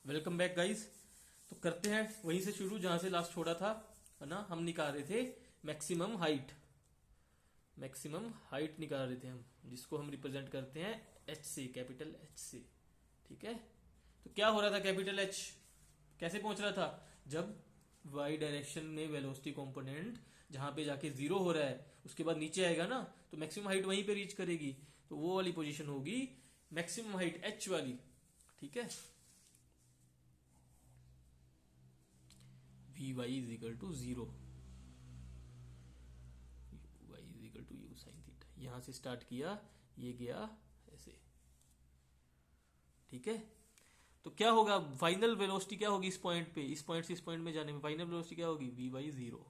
Welcome back guys. तो करते हैं वहीं से शुरू जहां से लास्ट छोड़ा था, है ना। हम निकाल रहे थे मैक्सिमम हाइट। मैक्सिमम हाइट निकाल रहे थे हम, जिसको हम रिप्रेजेंट करते हैं एच से, कैपिटल एच से। ठीक है। तो क्या हो रहा था, कैपिटल एच कैसे पहुंच रहा था? जब वाई डायरेक्शन में वेलोसिटी कंपोनेंट जहां पे जाके जीरो हो रहा है उसके बाद नीचे आएगा ना, तो मैक्सिमम हाइट वहीं पे रीच करेगी। तो वो वाली पोजीशन होगी मैक्सिमम हाइट एच वाली। ठीक है। V Y is equal to zero, Y is equal to you sine theta. यहां से स्टार्ट किया, ये गया ऐसे। ठीक है। तो क्या होगा, फाइनल वेलोसिटी क्या होगी इस पॉइंट पे, इस पॉइंट से इस पॉइंट में जाने में फाइनल वेलोसिटी क्या होगी? V Y zero.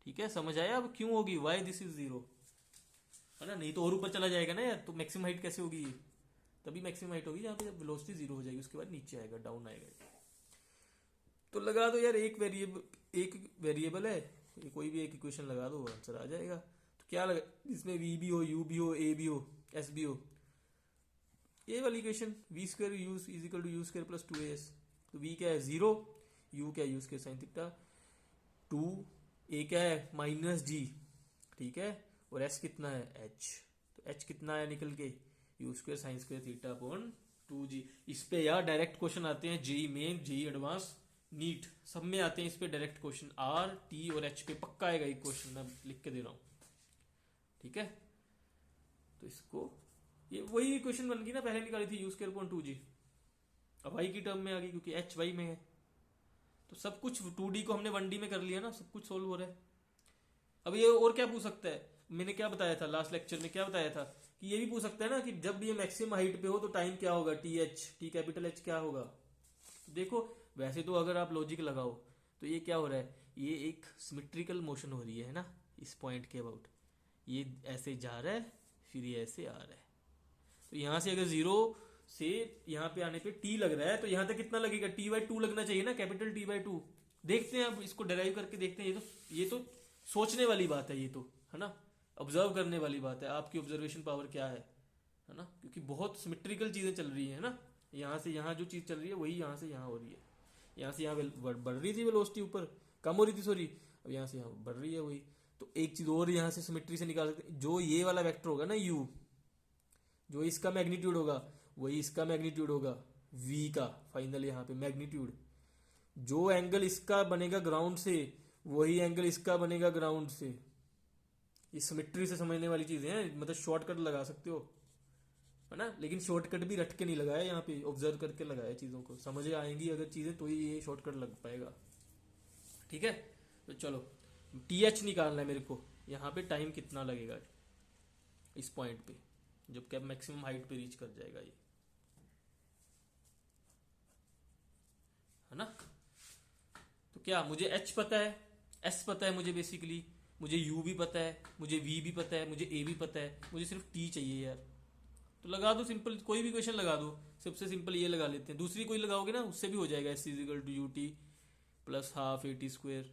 ठीक है, समझ आया अब क्यों होगी? वाई दिस इज जीरो, है ना। नहीं तो और ऊपर चला जाएगा ना यार, तो मैक्सिमम हाइट कैसे होगी ये? तभी मैक्सिमम हाइट होगी जहां पे जब वेलोसिटी जीरो हो जाएगी, उसके बाद नीचे आएगा, डाउन आएगा। तो लगा दो यार, एक वेरिएबल है, कोई भी एक इक्वेशन लगा दो, आंसर आ जाएगा। तो क्या लगा, इसमें वी भी हो, यू भी हो, ए भी हो, एस भी हो। ये वाली equation v square u is equal to u square plus two a s. तो वी क्या है? जीरो। यू क्या है? U square sine theta. Two a क्या है? Minus g. ठीक है। और एस कितना है? एच। तो एच कितना है निकल के? U square sine square theta upon two g. इस पे यार डायरेक्ट क्वेश्चन आते हैं, JEE main, JEE advance, NEET, सब में आते हैं इस पे डायरेक्ट क्वेश्चन। आर टी और एच पे पक्का आएगा एक क्वेश्चन, मैं लिख के दे रहा हूं। ठीक है। तो इसको, ये वही क्वेश्चन बन गई ना, पहले निकाली थी, यू स्क्वायर अपॉन टू जी। अब वाई की टर्म में आ गई क्योंकि एच वाई में है। तो सब कुछ टू डी को हमने वन डी में कर लिया ना, सब कुछ सोल्व हो रहा है। अब ये और क्या पूछ सकता है? मैंने क्या बताया था लास्ट लेक्चर में, क्या बताया था कि ये भी पूछ सकता है ना कि जब ये मैक्सिमम हाइट पे हो तो टाइम क्या होगा? T H, T capital H क्या होगा? तो देखो, वैसे तो अगर आप लॉजिक लगाओ तो ये क्या हो रहा है, ये एक सिमेट्रिकल मोशन हो रही है ना, इस पॉइंट के अबाउट। ये ऐसे जा रहा है, फिर ये ऐसे आ रहा है। तो यहां से अगर जीरो से यहां पे आने पे टी लग रहा है, तो यहां तक कितना लगेगा? टी बाई टू लगना चाहिए ना, कैपिटल टी बाई टू। देखते हैं अब इसको डेराइव करके देखते हैं। ये तो सोचने वाली बात है, ये तो, है ना, ऑब्जर्व करने वाली बात है, आपकी ऑब्जर्वेशन पावर क्या है ना। क्योंकि बहुत सिमेट्रिकल चीजें चल रही है ना। यहाँ से यहाँ जो चीज चल रही है वही यहाँ से यहाँ हो रही है। यहाँ से यहाँ बढ़ रही थी वेलोसिटी, ऊपर कम हो रही थी, सॉरी, अब यहाँ से यहाँ बढ़ रही है वही। तो एक चीज और यहाँ से सिमेट्री से निकाल सकते हैं, जो ये वाला वेक्टर होगा ना यू, जो इसका मैग्नीट्यूड होगा वही इसका मैग्नीट्यूड होगा, v का फाइनल यहाँ पे मैग्नीट्यूड। जो एंगल इसका बनेगा ग्राउंड से वही एंगल इसका बनेगा ग्राउंड से। ये सिमेट्री से समझने वाली चीजें हैं, मतलब शॉर्टकट लगा सकते हो, है ना। लेकिन शॉर्टकट भी रट के नहीं लगाया, यहाँ पे ऑब्जर्व करके लगाया, चीजों को समझ आएंगी अगर चीजें तो ही ये शॉर्टकट लग पाएगा। ठीक है। तो चलो, टी एच निकालना है मेरे को। यहाँ पे टाइम कितना लगेगा इस पॉइंट पे, जब कैप मैक्सिमम हाइट पे रीच कर जाएगा ये, है ना। तो क्या मुझे एच पता है, एस पता है मुझे, बेसिकली मुझे यू भी पता है, मुझे वी भी पता है, मुझे ए भी पता है, मुझे सिर्फ टी चाहिए यार। तो लगा दो सिंपल, कोई भी क्वेश्चन लगा दो। सबसे सिंपल ये लगा लेते हैं, दूसरी कोई लगाओगे ना उससे भी हो जाएगा। S is equal to u t plus half a t square,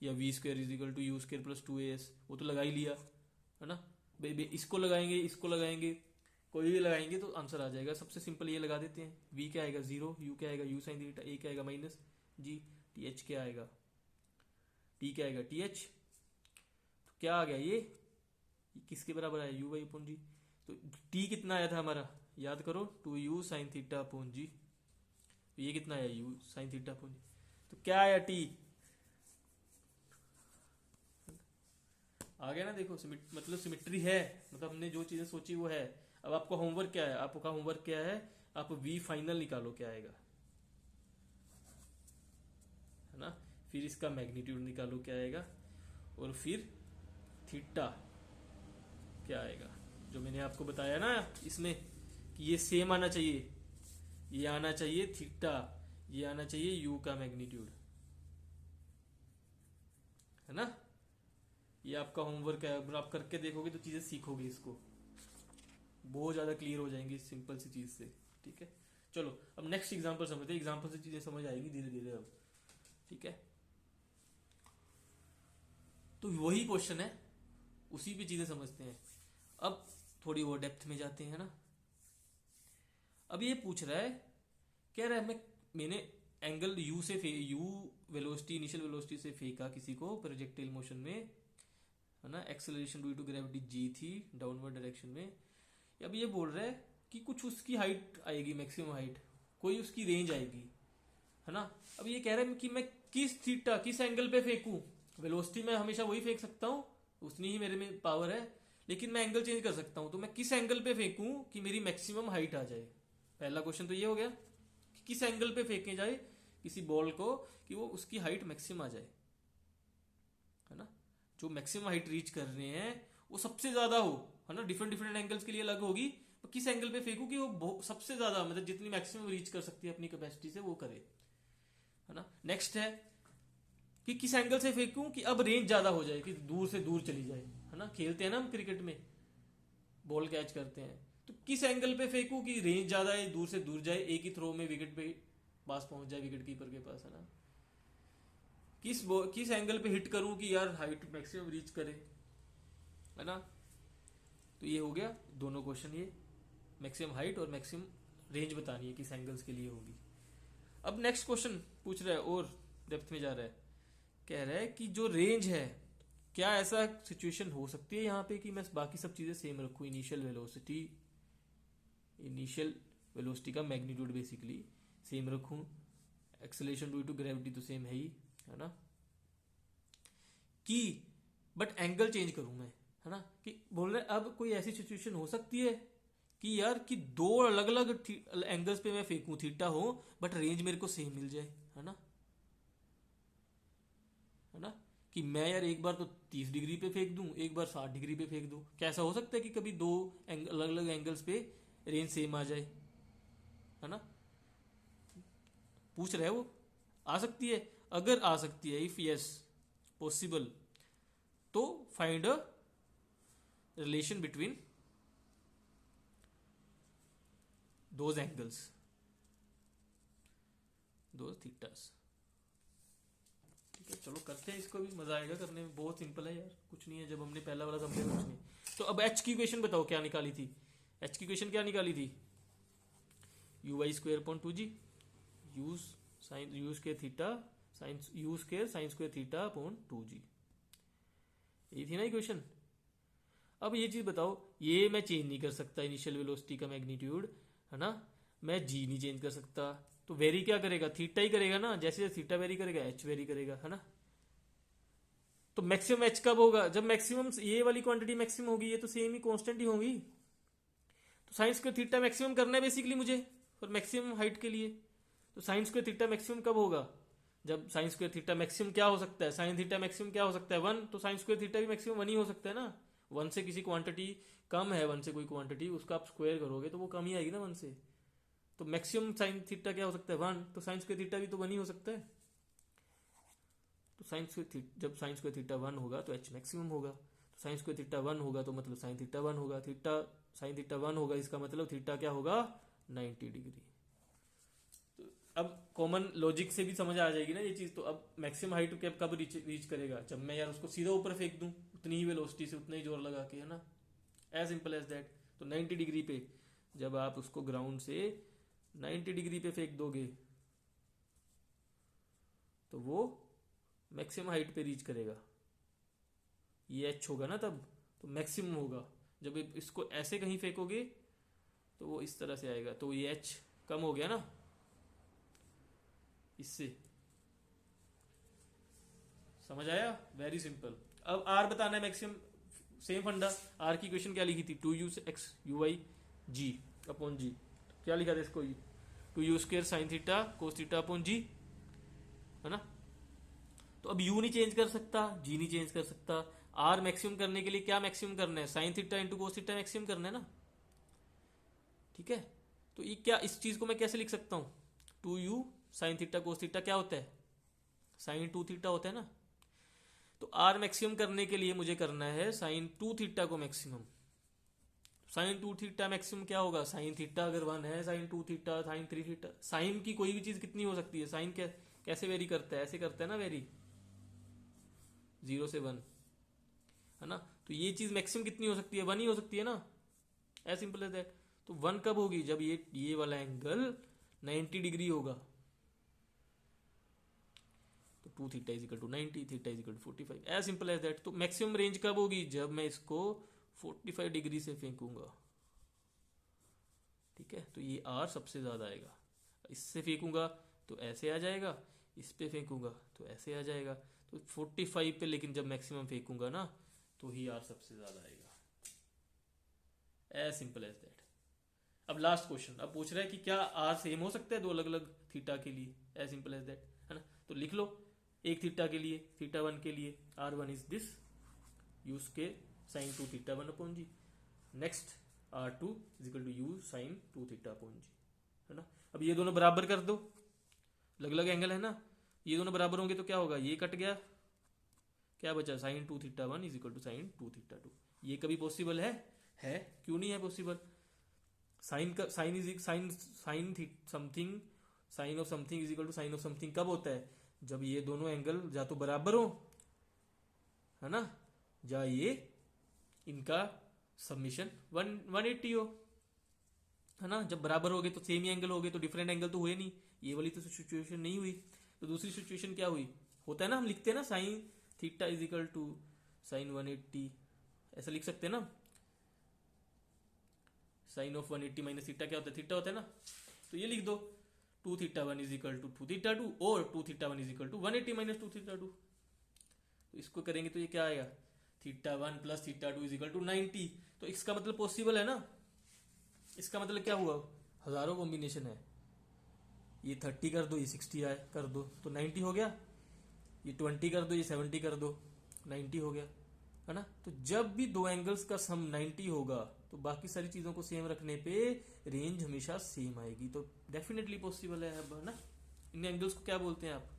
या v square is equal to u square plus two a s, वो तो लगा ही लिया, है ना। इसको लगाएंगे, इसको लगाएंगे, कोई भी लगाएंगे तो आंसर आ जाएगा। सबसे सिंपल ये लगा देते हैं। वी क्या आएगा? जीरो। यू क्या आएगा? You sine theta. ए क्या आएगा? माइनस जी। टी एच क्या आएगा? टी क्या आएगा? T H. तो क्या आ गया ये किसके बराबर आया? U by upon g. तो टी कितना आया था हमारा, याद करो, two you sine theta upon g. ये कितना आया? U sine theta upon g. तो क्या आया? टी आ गया ना। देखो मतलब सिमेट्री है, मतलब हमने जो चीजें सोची वो है। अब आपको होमवर्क क्या है? आपका होमवर्क क्या है? आप वी फाइनल निकालो क्या आएगा, है ना। फिर इसका मैग्नीट्यूड निकालो क्या आएगा, और फिर थीटा क्या आएगा, जो मैंने आपको बताया ना इसमें कि ये सेम आना चाहिए, ये आना चाहिए थीटा, ये आना चाहिए यू का मैग्नीट्यूड, है ना। ये आपका होमवर्क है, अगर आप करके देखोगे तो चीजें सीखोगे, इसको बहुत ज्यादा क्लियर हो जाएंगी इस सिंपल सी चीज से। ठीक है। चलो अब नेक्स्ट एग्जांपल समझते हैं, एग्जांपल से चीजें समझ आएगी धीरे धीरे अब। ठीक है। तो वही क्वेश्चन है, उसी पे चीजें समझते हैं। अब थोड़ी और डेप्थ में जाते हैं ना। अब ये पूछ रहा है, कह रहा है मैंने angle you velocity, initial velocity से फेंका किसी को प्रोजेक्टाइल मोशन में, है ना, acceleration due to gravity G थी डाउनवर्ड डायरेक्शन में। अब ये बोल रहा है कि कुछ उसकी हाइट आएगी, मैक्सिमम हाइट, कोई उसकी रेंज आएगी, है ना। अब ये कह रहा है कि मैं किस थीटा, किस एंगल पे फेंकूं। वेलोसिटी में हमेशा वही फेंक सकता हूँ, उतनी ही मेरे में पावर है, लेकिन मैं एंगल चेंज कर सकता हूँ। तो मैं किस एंगल पे फेंकूं कि मेरी मैक्सिमम हाइट आ जाए। पहला क्वेश्चन तो ये हो गया कि किस एंगल पे फेंके जाए किसी बॉल को कि वो उसकी हाइट मैक्सिमम आ जाए, है ना। जो मैक्सिमम हाइट रीच कर रहे हैं वो सबसे ज्यादा हो, है ना। डिफरेंट डिफरेंट एंगल्स के लिए अलग होगी, तो किस एंगल पे फेंकू कि वो सबसे ज्यादा, मतलब जितनी मैक्सिमम रीच कर सकती है अपनी कैपेसिटी से वो करे, है ना। नेक्स्ट है कि किस एंगल से फेंकूं कि अब रेंज ज्यादा हो जाए, कि दूर से दूर चली जाए, है ना। खेलते हैं ना हम क्रिकेट में, बॉल कैच करते हैं, तो किस एंगल पे फेंकूं कि रेंज ज्यादा है, दूर से दूर जाए, एक ही थ्रो में विकेट पे पास पहुंच जाए, विकेट कीपर के पास, है ना। किस एंगल पे हिट करूं कि यार हाइट मैक्सिमम रीच करे, है ना। तो ये हो गया दोनों क्वेश्चन, ये मैक्सिमम हाइट और मैक्सिमम रेंज बतानी है किस एंगल्स के लिए होगी। अब नेक्स्ट क्वेश्चन पूछ रहा है और डेप्थ में जा रहा है, कह रहा है कि जो रेंज है, क्या ऐसा सिचुएशन हो सकती है यहाँ पे कि मैं बाकी सब चीजें सेम रखूं, इनिशियल वेलोसिटी का मैग्नीट्यूड बेसिकली सेम रखूं, एक्सेलरेशन ड्यू टू ग्रेविटी तो सेम है ही, है ना, कि बट एंगल चेंज करूं मैं, है ना। कि बोल रहे अब कोई ऐसी सिचुएशन हो सकती है कि यार कि दो अलग अलग एंगल्स पे मैं फेंकूं, थीटा हो, बट रेंज मेरे को सेम मिल जाए, है ना, है ना। कि मैं यार एक बार तो 30 डिग्री पे फेंक दूं, एक बार 60 डिग्री पे फेंक दूं। क्या ऐसा हो सकता है कि कभी दो अलग अलग एंगल्स पे रेंज सेम आ जाए, है ना। पूछ रहे हैं वो, आ सकती है। अगर आ सकती है, इफ यस पॉसिबल, तो find a relation between those angles, those thetas. ठीक है, चलो करते हैं इसको भी, मजा आएगा करने में, बहुत सिंपल है यार, कुछ नहीं है। जब हमने पहला वाला समझा कुछ नहीं। तो अब एच की इक्वेशन बताओ क्या निकाली थी। एच की इक्वेशन क्या निकाली थी, U Y square upon 2g, U sine U square theta sine U square sine square theta upon 2g, ये थी ना इक्वेशन। अब ये चीज बताओ, ये मैं चेंज नहीं कर सकता इनिशियल वेलोसिटी का मैग्नीट्यूड, है ना। मैं जी नहीं चेंज कर सकता, तो वेरी क्या करेगा, थीटा ही करेगा ना। जैसे जैसे थीटा वेरी करेगा एच वेरी करेगा, है ना। तो मैक्सिमम एच कब होगा, जब मैक्सिमम ये वाली क्वांटिटी मैक्सिमम होगी, ये तो सेम ही कांस्टेंट ही होगी। तो साइन स्क्वायर थीटा मैक्सिमम करना है बेसिकली मुझे, और मैक्सिमम हाइट के लिए। तो साइन स्क्वायर थीटा मैक्सिमम कब होगा, जब साइन स्क्वायर थीटा मैक्सिमम क्या हो सकता है, साइन थीटा मैक्सिमम क्या हो सकता है 1, तो साइन स्क्वायर थीटा भी मैक्सिमम 1 ही हो सकता है ना। 1 से किसी क्वांटिटी कम है, 1 से कोई क्वांटिटी, उसका आप स्क्वायर करोगे तो वो कम ही आएगी ना 1 से। तो मैक्सिमम साइन थीटा क्या हो सकता है 1, तो साइन स्क्वायर थीटा भी तो 1 ही हो सकता है। तो जब साइन स्क्वायर थीटा 1 होगा तो एच मैक्सिमम होगा। तो साइन स्क्वायर थीटा 1 होगा तो मतलब साइन थीटा 1 होगा, थीटा साइन थीटा 1 होगा, इसका मतलब थीटा क्या होगा 90 डिग्री। तो अब कॉमन लॉजिक से भी समझ आ जाएगी ना ये चीज। तो अब मैक्सिमम हाइट कैप कब रीच करेगा, जब मैं यार उसको सीधा ऊपर फेंक दूं उतनी ही वेलोसिटी से, उतना ही जोर लगा के, है ना। As simple as that. तो 90 डिग्री पे जब आप उसको ग्राउंड से 90 डिग्री पे फेंक दोगे तो वो मैक्सिमम हाइट पे रीच करेगा, ये एच होगा ना तब, तो मैक्सिमम होगा। जब इसको ऐसे कहीं फेंकोगे तो वो इस तरह से आएगा, तो ये एच कम हो गया ना इससे। समझ आया, वेरी सिंपल। अब आर बताना है मैक्सिमम, सेम फंडा। आर की इक्वेशन क्या लिखी थी, 2u x u y g upon g, क्या लिखा था इसको, 2u square sine theta cos theta upon g, है ना। तो अब u नहीं चेंज कर सकता, g नहीं चेंज कर सकता। r मैक्सिमम करने के लिए क्या मैक्सिमम करना है, sine theta into cos theta maximum करना है ना। ठीक है, तो ये क्या, इस चीज को मैं कैसे लिख सकता हूं, 2u sign theta cos theta क्या होता है, साइन 2 थीटा होता है ना। तो r मैक्सिमम करने के लिए मुझे करना है साइन 2 थीटा को मैक्सिमम। साइन 2 थीटा मैक्सिमम क्या होगा, साइन थीटा अगर 1 है, sine 2 theta, sine 3 theta. Sine की कोई भी चीज कितनी हो सकती है, साइन कैसे वेरी करता है, ऐसे करता है ना वेरी, 0 से 1, है ना। तो ये चीज मैक्सिमम कितनी हो सकती है, 1 ही हो सकती है ना, एज सिंपल एज दैट। तो 1 कब होगी, जब ये वाला एंगल 90 डिग्री होगा। तो 2 theta is equal to 90, theta is equal to 45, as simple as that. तो मैक्सिमम रेंज कब होगी, जब मैं इसको 45 डिग्री से फेंकूंगा। ठीक है, तो ये आर सबसे ज्यादा आएगा। इससे फेंकूंगा तो ऐसे आ जाएगा, इस पे फेंकूंगा तो ऐसे आ जाएगा। तो 45 पे लेकिन जब मैक्सिमम फेंकूंगा ना तो ही आर सबसे ज्यादा आएगा। As simple as that. अब लास्ट क्वेश्चन, अब पूछ रहा है कि क्या आर सेम हो सकता है दो अलग अलग थीटा के लिए, एज सिंपल एज दैट, है ना। तो लिख लो, एक थीटा के लिए, थीटा 1 के लिए R1 इज दिस, यूज के sine 2 theta 1 upon g. Next R2 is equal to you sine 2 theta upon g, है ना। अब ये दोनों बराबर कर दो, अलग अलग एंगल है ना, ये दोनों बराबर होंगे तो क्या होगा, ये कट गया, क्या बचा, sine 2 theta 1 is equal to sine 2 theta 2। ये कभी पॉसिबल है क्यों नहीं है पॉसिबल। साइन का sine is sine sine something, sine of something is equal to sine of something कब होता है, जब ये दोनों एंगल या तो बराबर हो, है ना, या ये इनका सबमिशन 180 हो, है ना। जब बराबर हो गए तो सेम ही एंगल हो गए, तो डिफरेंट एंगल तो हुए नहीं, ये वाली तो सिचुएशन नहीं हुई। तो दूसरी सिचुएशन क्या हुई, होता है ना, हम लिखते हैं ना sine theta is equal to sine 180, ऐसा लिख सकते हैं ना। साइन ऑफ 180 माइनस थीटा क्या होता है, थीटा होता है ना। तो ये लिख दो 2 theta 1 is equal to 2 theta 2 और 2 theta 1 is equal to 180 minus 2 theta 2। तो इसको करेंगे तो ये क्या आएगा, theta 1 plus theta 2 is equal to 90। तो इसका मतलब पॉसिबल है ना, इसका मतलब क्या हुआ, हजारों कॉम्बिनेशन है, ये 30 कर दो, ये 60 आए कर दो तो 90 हो गया, ये 20 कर दो, ये 70 कर दो 90 हो गया, है ना। तो जब भी दो एंगल्स का सम 90 होगा तो बाकी सारी चीजों को सेम रखने पे रेंज हमेशा सेम आएगी। तो डेफिनेटली पॉसिबल है अब, है ना। इन एंगल्स को क्या बोलते हैं आप,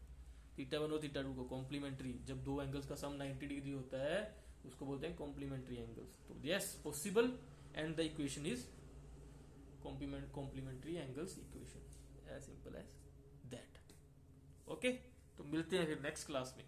थीटा 1 और थीटा 2 को कॉम्प्लीमेंट्री, जब दो एंगल्स का सम 90 डिग्री होता है उसको बोलते हैं कॉम्प्लीमेंट्री एंगल्स। तो yes possible, and the equation is complementary angles equation, as simple as that. Okay, तो मिलते हैं फिर नेक्स्ट क्लास में।